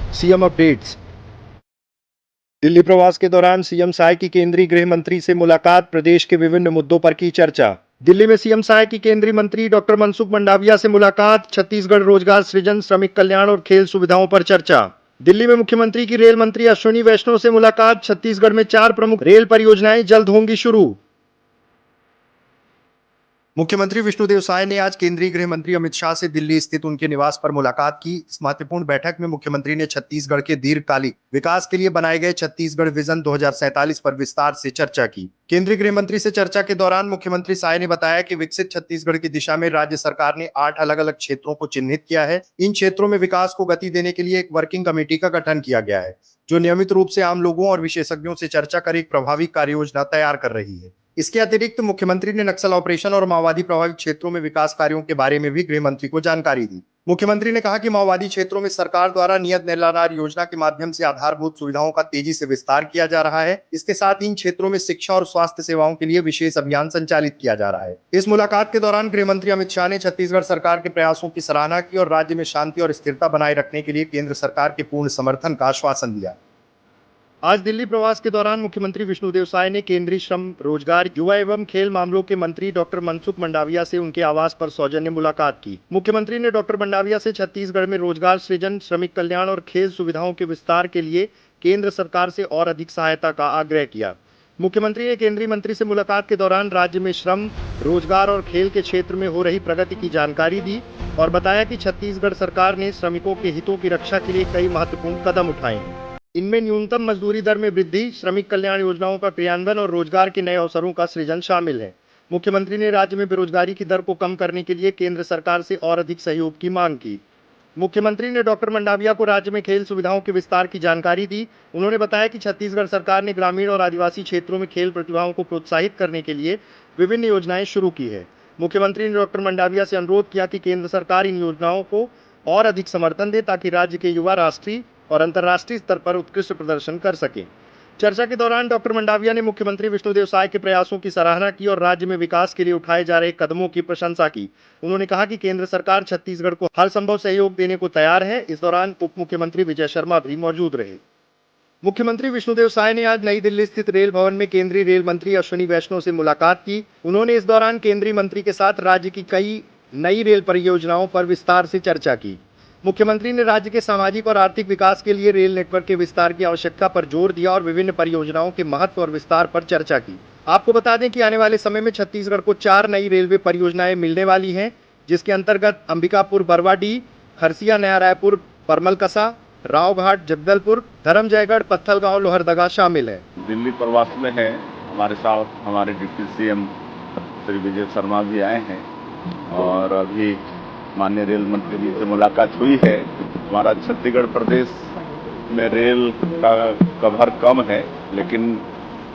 CM updates. Delhi प्रवास के दौरान सीएम साय की केंद्रीय गृह मंत्री से मुलाकात, प्रदेश के विभिन्न मुद्दों पर की चर्चा। दिल्ली में सीएम साय की केंद्रीय मंत्री डॉक्टर मनसुख मंडाविया से मुलाकात, छत्तीसगढ़ रोजगार सृजन, श्रमिक कल्याण और खेल सुविधाओं पर चर्चा। दिल्ली में मुख्यमंत्री की रेल मंत्री अश्विनी वैष्णव से मुलाकात, छत्तीसगढ़ में 4 प्रमुख रेल परियोजनाएं जल्द होंगी शुरू। मुख्यमंत्री विष्णुदेव साय ने आज केंद्रीय गृह मंत्री अमित शाह से दिल्ली स्थित उनके निवास पर मुलाकात की। इस महत्वपूर्ण बैठक में मुख्यमंत्री ने छत्तीसगढ़ के दीर्घकालिक विकास के लिए बनाए गए छत्तीसगढ़ विजन 2047 पर विस्तार से चर्चा की। केंद्रीय गृह मंत्री से चर्चा के दौरान मुख्यमंत्री साय ने बताया कि विकसित छत्तीसगढ़ की दिशा में राज्य सरकार ने 8 अलग अलग क्षेत्रों को चिन्हित किया है। इन क्षेत्रों में विकास को गति देने के लिए एक वर्किंग कमेटी का गठन किया गया है, जो नियमित रूप से आम लोगों और विशेषज्ञों से चर्चा कर एक प्रभावी कार्य योजना तैयार कर रही है। इसके अतिरिक्त मुख्यमंत्री ने नक्सल ऑपरेशन और माओवादी प्रभावित क्षेत्रों में विकास कार्यों के बारे में भी गृह मंत्री को जानकारी दी। मुख्यमंत्री ने कहा कि माओवादी क्षेत्रों में सरकार द्वारा नियत निराधार योजना के माध्यम से आधारभूत सुविधाओं का तेजी से विस्तार किया जा रहा है। इसके साथ इन क्षेत्रों में शिक्षा और स्वास्थ्य सेवाओं के लिए विशेष अभियान संचालित किया जा रहा है। इस मुलाकात के दौरान गृह मंत्री अमित शाह ने छत्तीसगढ़ सरकार के प्रयासों की सराहना की और राज्य में शांति और स्थिरता बनाए रखने के लिए केंद्र सरकार के पूर्ण समर्थन का आश्वासन दिया। आज दिल्ली प्रवास के दौरान मुख्यमंत्री विष्णुदेव साय ने केंद्रीय श्रम, रोजगार, युवा एवं खेल मामलों के मंत्री डॉक्टर मनसुख मंडाविया से उनके आवास पर सौजन्य मुलाकात की। मुख्यमंत्री ने डॉक्टर मंडाविया से छत्तीसगढ़ में रोजगार सृजन, श्रमिक कल्याण और खेल सुविधाओं के विस्तार के लिए केंद्र सरकार से और अधिक सहायता का आग्रह किया। मुख्यमंत्री ने केंद्रीय मंत्री से मुलाकात के दौरान राज्य में श्रम, रोजगार और खेल के क्षेत्र में हो रही प्रगति की जानकारी दी और बताया कि छत्तीसगढ़ सरकार ने श्रमिकों के हितों की रक्षा के लिए कई महत्वपूर्ण कदम उठाए हैं। इनमें न्यूनतम मजदूरी दर में वृद्धि, श्रमिक कल्याण योजनाओं का क्रियान्वयन और रोजगार के नए अवसरों का सृजन शामिल है। मुख्यमंत्री ने राज्य में बेरोजगारी की दर को कम करने के लिए केंद्र सरकार से और अधिक सहयोग की मांग की। मुख्यमंत्री ने डॉक्टर मंडाविया को राज्य में खेल सुविधाओं के विस्तार की जानकारी दी। उन्होंने बताया कि छत्तीसगढ़ सरकार ने ग्रामीण और आदिवासी क्षेत्रों में खेल प्रतिभाओं को प्रोत्साहित करने के लिए विभिन्न योजनाएं शुरू की है। मुख्यमंत्री ने डॉक्टर मंडाविया से अनुरोध किया कि केंद्र सरकार इन योजनाओं को और अधिक समर्थन दे ताकि राज्य के युवा राष्ट्रीय और अंतर्राष्ट्रीय स्तर पर उत्कृष्ट प्रदर्शन कर सके। चर्चा के दौरान डॉक्टर मंडाविया ने मुख्यमंत्री विष्णुदेव साय के प्रयासों की सराहना की और राज्य में विकास के लिए उठाए जा रहे कदमों की प्रशंसा की। उन्होंने कहा कि केंद्र सरकार छत्तीसगढ़ को हर संभव सहयोग देने को तैयार है। इस दौरान उप मुख्यमंत्री विजय शर्मा भी मौजूद रहे। मुख्यमंत्री विष्णुदेव साय ने आज नई दिल्ली स्थित रेल भवन में केंद्रीय रेल मंत्री अश्विनी वैष्णव से मुलाकात की। उन्होंने इस दौरान केंद्रीय मंत्री के साथ राज्य की कई नई रेल परियोजनाओं पर विस्तार से चर्चा की। मुख्यमंत्री ने राज्य के सामाजिक और आर्थिक विकास के लिए रेल नेटवर्क के विस्तार की आवश्यकता पर जोर दिया और विभिन्न परियोजनाओं के महत्व और विस्तार पर चर्चा की। आपको बता दें कि आने वाले समय में छत्तीसगढ़ को 4 नई रेलवे परियोजनाएं मिलने वाली हैं, जिसके अंतर्गत अंबिकापुर बरवाडीह, खरसिया नया रायपुर बरमलकसा, रावघाट जगदलपुर, धरमजयगढ़ पत्थलगांव लोहरदगा शामिल है। दिल्ली प्रवास में है, हमारे साथ हमारे डिप्टी सीएम श्री विजय शर्मा भी आए हैं और अभी माननीय रेल मंत्री जी से मुलाकात हुई है। हमारा छत्तीसगढ़ प्रदेश में रेल का कवर कम है, लेकिन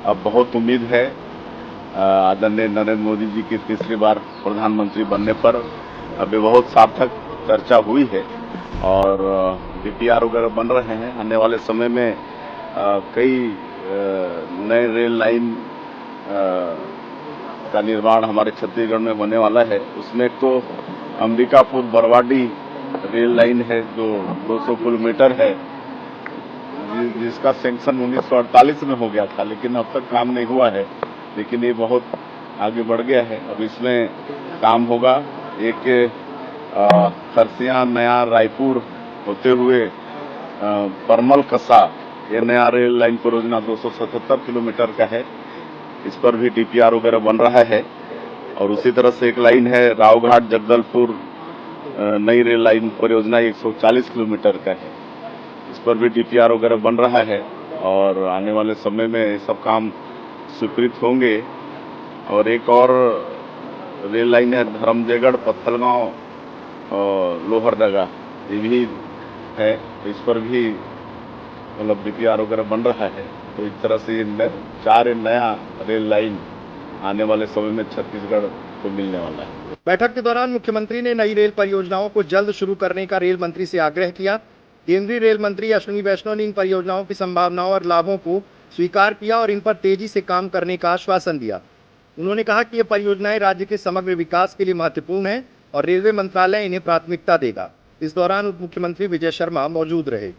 अब बहुत उम्मीद है। आदरणीय नरेंद्र मोदी जी की तीसरी बार प्रधानमंत्री बनने पर अभी बहुत सार्थक चर्चा हुई है और डीपीआर वगैरह बन रहे हैं। आने वाले समय में कई नए रेल लाइन का निर्माण हमारे छत्तीसगढ़ में होने वाला है। उसमें एक तो अंबिकापुर बरवाडीह रेल लाइन है जो 200 किलोमीटर है, जिसका सैंक्शन 1948 में हो गया था, लेकिन अब तक काम नहीं हुआ है। लेकिन ये बहुत आगे बढ़ गया है, अब इसमें काम होगा। एक खरसिया नया रायपुर होते हुए परमलकसा, ये नया रेल लाइन परियोजना 277 किलोमीटर का है। इस पर भी डीपीआर वगैरह बन रहा है। और उसी तरह से एक लाइन है रावघाट जगदलपुर नई रेल लाइन परियोजना 140 किलोमीटर का है। इस पर भी डीपीआर वगैरह बन रहा है और आने वाले समय में ये सब काम स्वीकृत होंगे। और एक और रेल लाइन है धरमजयगढ़ पत्थलगांव और लोहरदगा, ये भी है। इस पर भी मतलब डीपीआर वगैरह बन रहा है। तो इस तरह से 4 नया रेल लाइन आने वाले समय में छत्तीसगढ़ को मिलने वाला है। बैठक के दौरान मुख्यमंत्री ने नई रेल परियोजनाओं को जल्द शुरू करने का रेल मंत्री से आग्रह किया। केंद्रीय रेल मंत्री अश्विनी वैष्णव ने इन परियोजनाओं की संभावनाओं और लाभों को स्वीकार किया और इन पर तेजी से काम करने का आश्वासन दिया। उन्होंने कहा कि ये परियोजनाएं राज्य के समग्र विकास के लिए महत्वपूर्ण हैं और रेलवे मंत्रालय इन्हें प्राथमिकता देगा। इस दौरान उप मुख्यमंत्री विजय शर्मा मौजूद रहे।